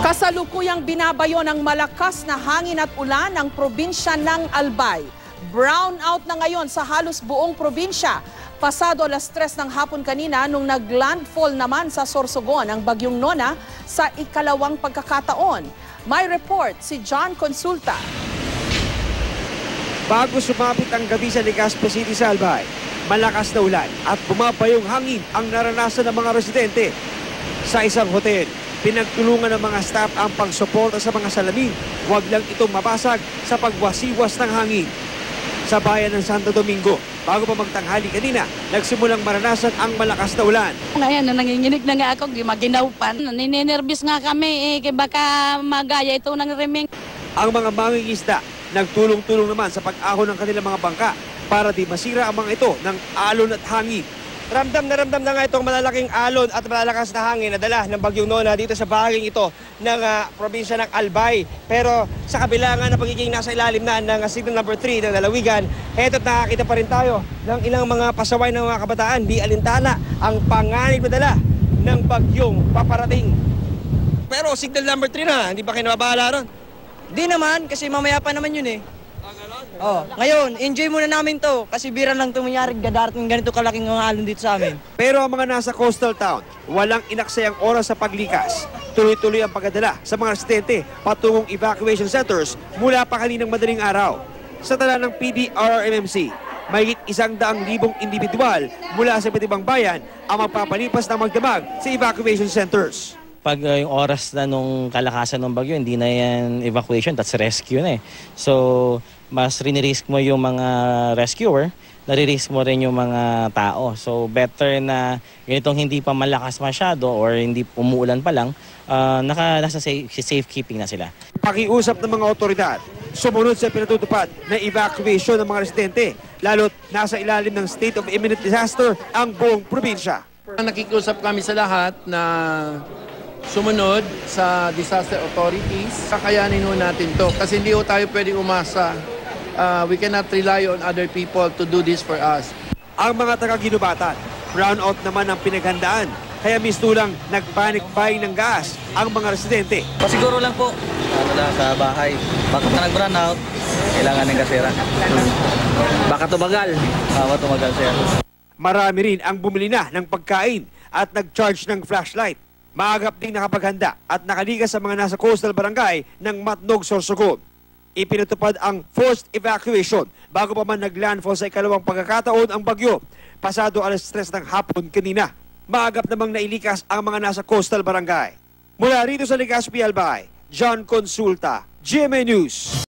Kasalukuyang binabayo ng malakas na hangin at ulan ang probinsya ng Albay. Brown out na ngayon sa halos buong probinsya. Pasado alas 3 ng hapon kanina nung naglandfall naman sa Sorsogon ang bagyong Nona sa ikalawang pagkakataon. May report si John Consulta. Bago sumapit ang gabi sa Legazpi City sa Albay, malakas na ulan at bumabayong hangin ang naranasan ng mga residente. Sa isang hotel, pinagtulungan ng mga staff ang pagsuporta sa mga salamin. Huwag lang itong mabasag sa pagwasiwas ng hangin. Sa bayan ng Santo Domingo, bago pa magtanghali kanina, nagsimulang maranasan ang malakas na ulan. Ngayon, nanginginig na nga ako, maginawpan. Ninenervous nga kami, baka magaya ito ng reming. Ang mga mangingisda, nagtulong-tulong naman sa pag-ahon ng kanilang mga bangka para di masira ang mga ito ng alon at hangin. Ramdam na nga itong malalaking alon at malalakas na hangin na dala ng bagyong Nona dito sa bahaging ito ng probinsya ng Albay. Pero sa kabila nga ng pagiging nasa ilalim na ng signal number 3 ng lalawigan, eto't nakakita pa rin tayo ng ilang mga pasaway ng mga kabataan. Di alintana ang panganib na dala ng bagyong paparating. Pero signal number 3 na, hindi ba kayo nababahala ron? Di naman, kasi mamaya pa naman yun eh. Oh, ngayon, enjoy muna namin to kasi bira lang tumangyari gadarating ganito kalaking mga alon dito sa amin. Pero ang mga nasa coastal town, walang inaksayang oras sa paglikas. Tuloy-tuloy ang pagdadala sa mga residente patungong evacuation centers mula pa kaninang madaling araw. Sa tala ng PDRRMMC, mahigit 100,000 individual mula sa iba't ibang bayan ang magpapalipas ng magdamag sa evacuation centers. Pag yung oras na nung kalakasan ng bagyo, hindi na yan evacuation, that's rescue na eh. So, mas rinirisk mo yung mga rescuer, naririsk mo rin yung mga tao. So, better na ganitong hindi pa malakas masyado or hindi umuulan pa lang, nasa safekeeping na sila. Pakiusap ng mga otoridad, sumunod sa pinatutupad na evacuation ng mga residente, lalo't nasa ilalim ng state of imminent disaster ang buong probinsya. Nakikiusap kami sa lahat na sumunod sa disaster authorities. Kakayanin ho natin to kasi hindi ho tayo pwedeng umasa. We cannot rely on other people to do this for us. Ang mga taga-Ginubatan, brown out naman ang pinaghandaan. Kaya mistulang nagpanic buying ng gas ang mga residente. Pasiguro lang po, sa bahay. Baka pa nag-brown out, kailangan ng gasera. Baka tumagal. Baka tumagal siya. Marami rin ang bumili na ng pagkain at nag-charge ng flashlight. Maagap ding nakapaghanda at nakaligas sa mga nasa coastal barangay ng Matnog, Sorsogon. Ipinatupad ang forced evacuation bago pa man naglandfall sa ikalawang pagkakataon ang bagyo. Pasado alas 3 ng hapon kanina. Maagap namang nailikas ang mga nasa coastal barangay. Mula rito sa Legazpi, Albay, John Consulta, GMA News.